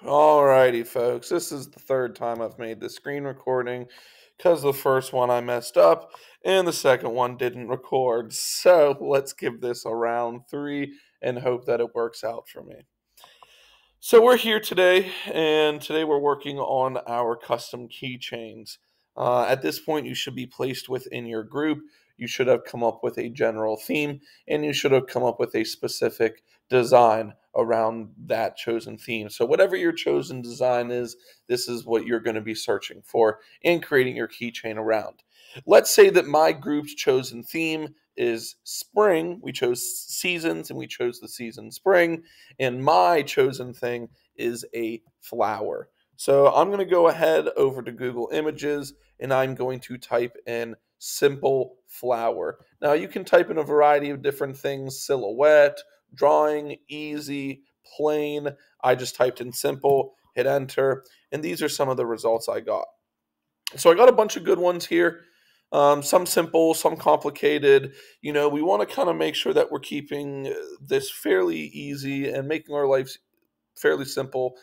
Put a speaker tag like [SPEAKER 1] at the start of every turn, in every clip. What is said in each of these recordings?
[SPEAKER 1] Alrighty, folks. This is the third time I've made this screen recording because the first one I messed up and the second one didn't record. So let's give this a round three and hope that it works out for me. So we're here today, and today we're working on our custom keychains. At this point, you should be placed within your group. You should have come up with a general theme, and you should have come up with a specific design around that chosen theme. So whatever your chosen design is, this is what you're going to be searching for and creating your keychain around. Let's say that my group's chosen theme is spring. We chose seasons, and we chose the season spring, and my chosen thing is a flower. So I'm going to go ahead over to Google Images, and I'm going to type in simple flower. Now you can type in a variety of different things: silhouette, drawing, easy, plain. I just typed in simple, hit enter, and these are some of the results I got. So I got a bunch of good ones here. Some simple, some complicated. We want to kind of make sure that we're keeping this fairly easy and making our lives fairly simple,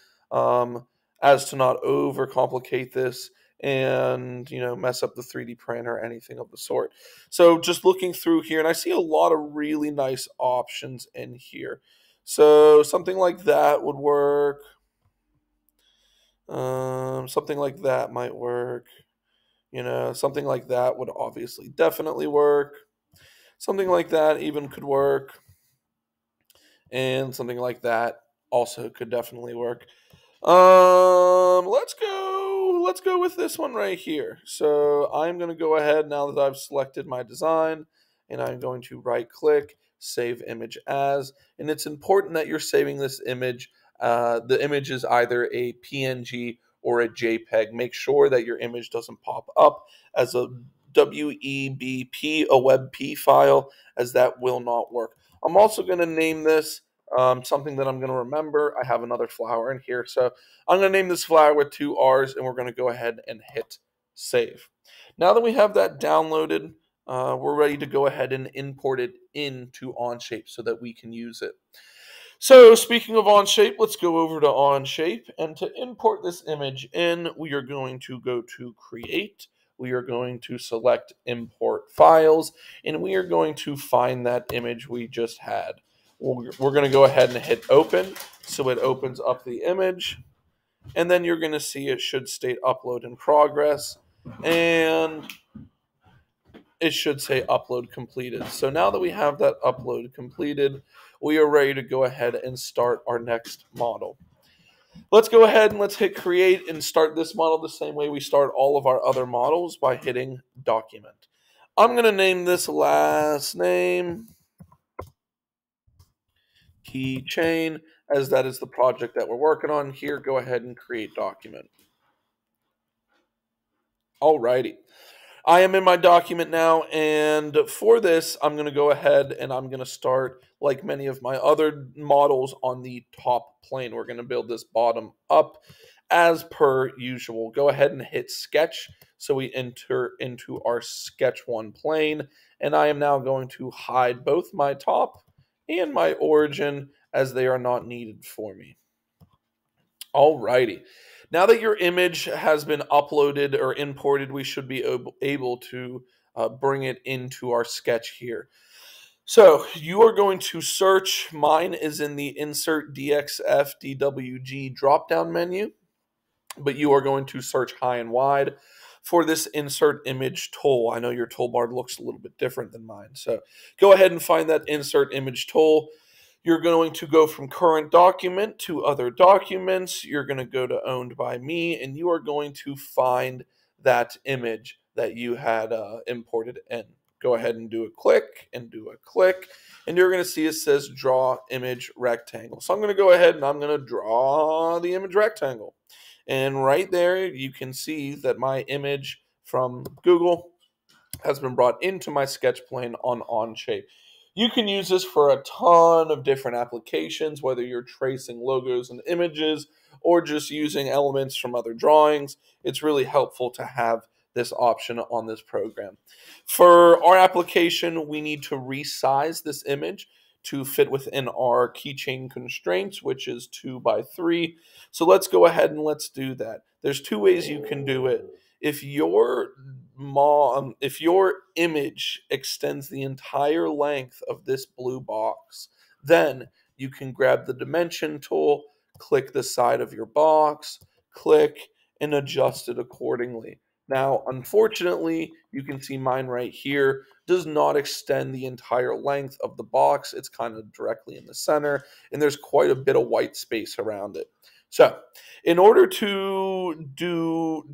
[SPEAKER 1] as to not overcomplicate this and mess up the 3D printer or anything of the sort. So just looking through here, and I see a lot of really nice options in here. So something like that would work. Something like that might work. Something like that would obviously definitely work. Something like that even could work. And something like that also could definitely work. Let's go with this one right here. So I'm going to go ahead now that I've selected my design, and I'm going to right click, save image as, and it's important that you're saving this image. The image is either a PNG or a JPEG. Make sure that your image doesn't pop up as a WEBP, a WebP file, as that will not work. I'm also going to name this something that I'm going to remember. I have another flower in here, so I'm going to name this flower with 2 R's, and we're going to go ahead and hit save. Now that we have that downloaded, we're ready to go ahead and import it into Onshape so that we can use it. So speaking of Onshape, let's go over to Onshape, and to import this image in, we are going to go to Create. We are going to select Import Files, and we are going to find that image we just had. We're going to go ahead and hit Open, so it opens up the image, and then you're going to see it should state Upload in Progress, and it should say upload completed. So now that we have that upload completed, we are ready to go ahead and start our next model. Let's go ahead and let's hit create and start this model the same way we start all of our other models, by hitting document. I'm going to name this last name Keychain, as that is the project that we're working on here. Go ahead and create document. Alrighty. I am in my document now, and for this, I'm going to go ahead and I'm going to start, like many of my other models, on the top plane. We're going to build this bottom up as per usual. Go ahead and hit sketch, so we enter into our sketch 1 plane, and I am now going to hide both my top and my origin, as they are not needed for me. Alrighty. Now that your image has been uploaded or imported, we should be able to bring it into our sketch here. So you are going to search. Mine is in the Insert DXF DWG drop-down menu, but you are going to search high and wide for this Insert Image tool. I know your toolbar looks a little bit different than mine, so go ahead and find that Insert Image tool. You're going to go from current document to other documents. You're going to go to owned by me, and you are going to find that image that you had imported in. Go ahead and do a click and do a click, and you're going to see it says draw image rectangle. So I'm going to go ahead and I'm going to draw the image rectangle. And right there, you can see that my image from Google has been brought into my sketch plane on Onshape. You can use this for a ton of different applications, whether you're tracing logos and images or just using elements from other drawings. It's really helpful to have this option on this program. For our application, we need to resize this image. to fit within our keychain constraints, which is 2 by 3. So let's go ahead and let's do that. There's two ways you can do it. If if your image extends the entire length of this blue box, then you can grab the dimension tool, click the side of your box, click, and adjust it accordingly. Now, unfortunately, you can see mine right here does not extend the entire length of the box. It's kind of directly in the center, and there's quite a bit of white space around it. So, in order to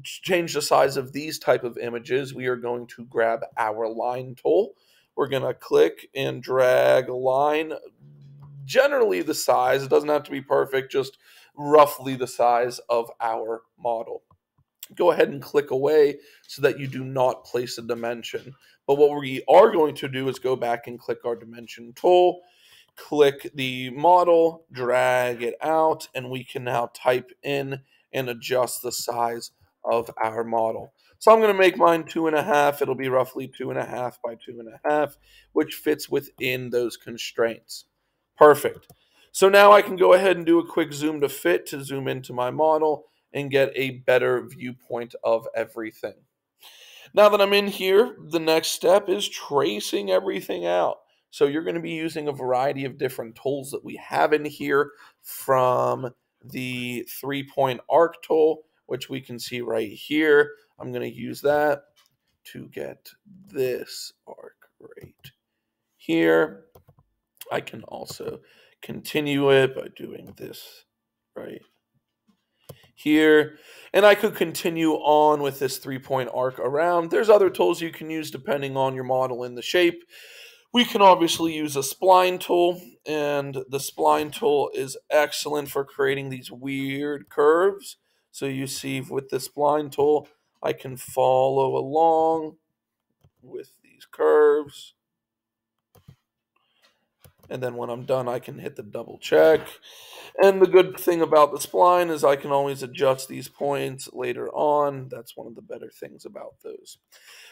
[SPEAKER 1] change the size of these type of images, we are going to grab our line tool. We're going to click and drag a line, generally the size. It doesn't have to be perfect, just roughly the size of our model. Go ahead and click away so that you do not place a dimension. But what we are going to do is go back and click our dimension tool, click the model, drag it out, and we can now type in and adjust the size of our model. So I'm going to make mine 2.5. It'll be roughly 2.5 by 2.5, which fits within those constraints. Perfect. So now I can go ahead and do a quick zoom to fit to zoom into my model and get a better viewpoint of everything. Now that I'm in here, the next step is tracing everything out. So you're going to be using a variety of different tools that we have in here, from the 3-point arc tool, which we can see right here. I'm going to use that to get this arc right here. I can also continue it by doing this right here, and I could continue on with this 3-point arc around. There's other tools you can use depending on your model and the shape. We can obviously use a spline tool, and the spline tool is excellent for creating these weird curves. So you see with the spline tool, I can follow along with these curves. And then when I'm done, I can hit the double check. And the good thing about the spline is I can always adjust these points later on. That's one of the better things about those.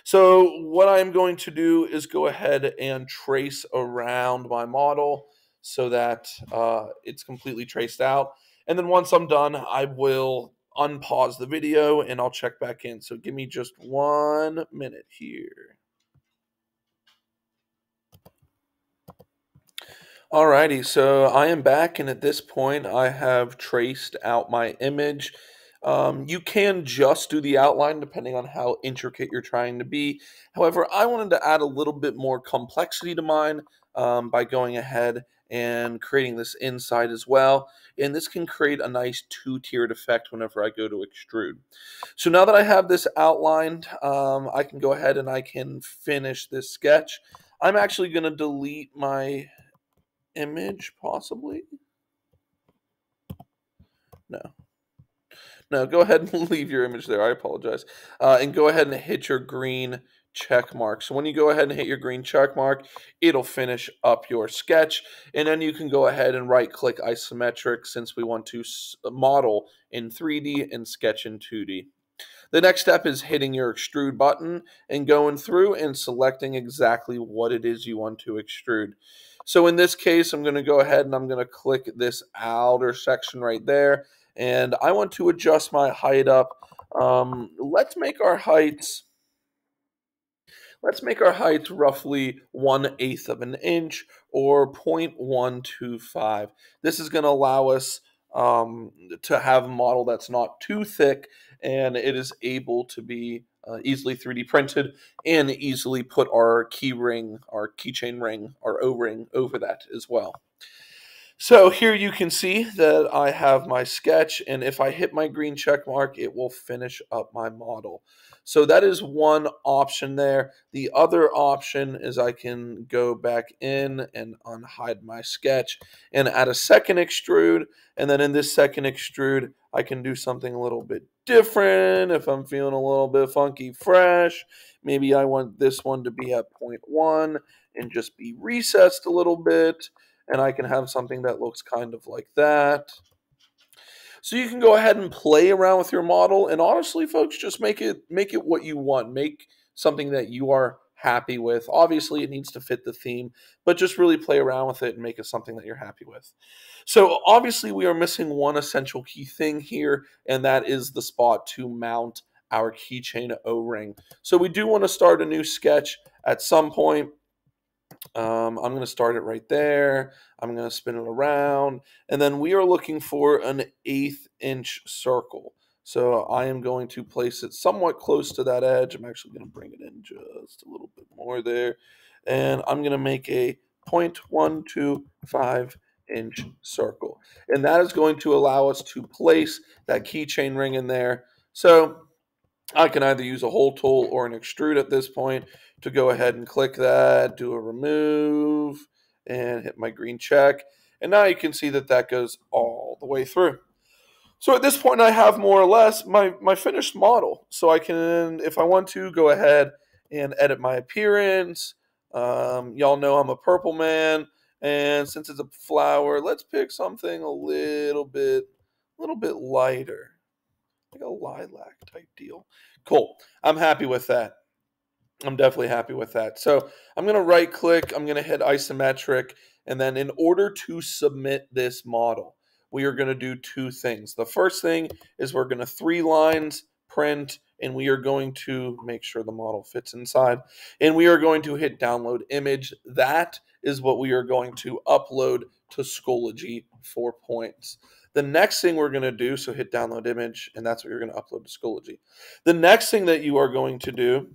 [SPEAKER 1] So what I'm going to do is go ahead and trace around my model so that it's completely traced out. And then once I'm done, I will unpause the video and I'll check back in. So give me just 1 minute here. Alrighty, so I am back, and at this point, I have traced out my image. You can just do the outline depending on how intricate you're trying to be. However, I wanted to add a little bit more complexity to mine by going ahead and creating this inside as well. And this can create a nice two-tiered effect whenever I go to extrude. So now that I have this outlined, I can go ahead and I can finish this sketch. I'm actually going to delete my image, possibly. No, go ahead and leave your image there. I apologize. And go ahead and hit your green check mark. So when you go ahead and hit your green check mark, it'll finish up your sketch. And then you can go ahead and right click isometric, since we want to model in 3D and sketch in 2D. The next step is hitting your extrude button and going through and selecting exactly what it is you want to extrude. So in this case, I'm going to go ahead and I'm going to click this outer section right there, and I want to adjust my height up. Let's make our heights roughly 1/8 of an inch, or 0.125. This is going to allow us to have a model that's not too thick, and it is able to be easily 3D printed and easily put our key ring, our keychain ring, our O-ring over that as well. So here you can see that I have my sketch, and if I hit my green check mark, it will finish up my model. So that is one option there. The other option is I can go back in and unhide my sketch and add a second extrude. And then in this second extrude, I can do something a little bit different if I'm feeling a little bit funky fresh. Maybe I want this one to be at 0.1 and just be recessed a little bit. And I can have something that looks kind of like that. So you can go ahead and play around with your model, and honestly, folks, just make it what you want. Make something that you are happy with. Obviously, it needs to fit the theme, but just really play around with it and make it something that you're happy with. So obviously, we are missing one essential key thing here, and that is the spot to mount our keychain O-ring. So we do want to start a new sketch at some point. I'm going to start it right there. I'm going to spin it around. And then we are looking for an 1/8 inch circle. So I am going to place it somewhat close to that edge. I'm actually going to bring it in just a little bit more there. And I'm going to make a 0.125 inch circle. And that is going to allow us to place that keychain ring in there. So I can either use a hole tool or an extrude at this point to go ahead and click that, do a remove, and hit my green check. And now you can see that that goes all the way through. So at this point, I have more or less my finished model. So I can, if I want to, go ahead and edit my appearance. Y'all know I'm a purple man. And since it's a flower, let's pick something a little bit lighter, like a lilac type deal. Cool. I'm happy with that. I'm definitely happy with that. So I'm going to right click, I'm going to hit isometric, and then in order to submit this model, we are going to do two things. The first thing is we're going to 3 lines, print, and we are going to make sure the model fits inside. And we are going to hit download image. That is what we are going to upload to Schoology for points. The next thing we're going to do, so hit download image, and that's what you're going to upload to Schoology. The next thing that you are going to do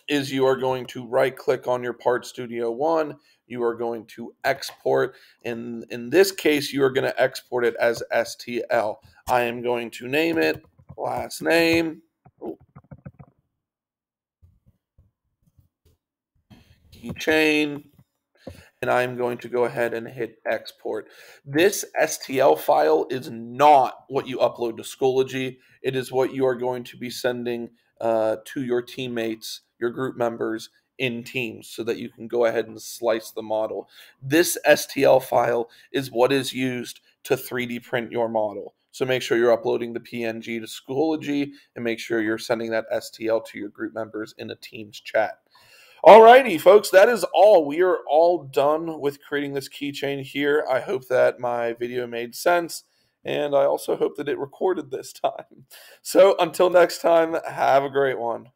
[SPEAKER 1] is you are going to right click on your Part Studio One. You are going to export. In this case, you are going to export it as STL. I am going to name it last name. Keychain. And I'm going to go ahead and hit export. This STL file is not what you upload to Schoology. It is what you are going to be sending to your teammates, your group members in Teams, so that you can go ahead and slice the model. This STL file is what is used to 3D print your model. So make sure you're uploading the PNG to Schoology and make sure you're sending that STL to your group members in a Teams chat. Alrighty, folks, that is all. We are all done with creating this keychain here. I hope that my video made sense, and I also hope that it recorded this time. So until next time, have a great one.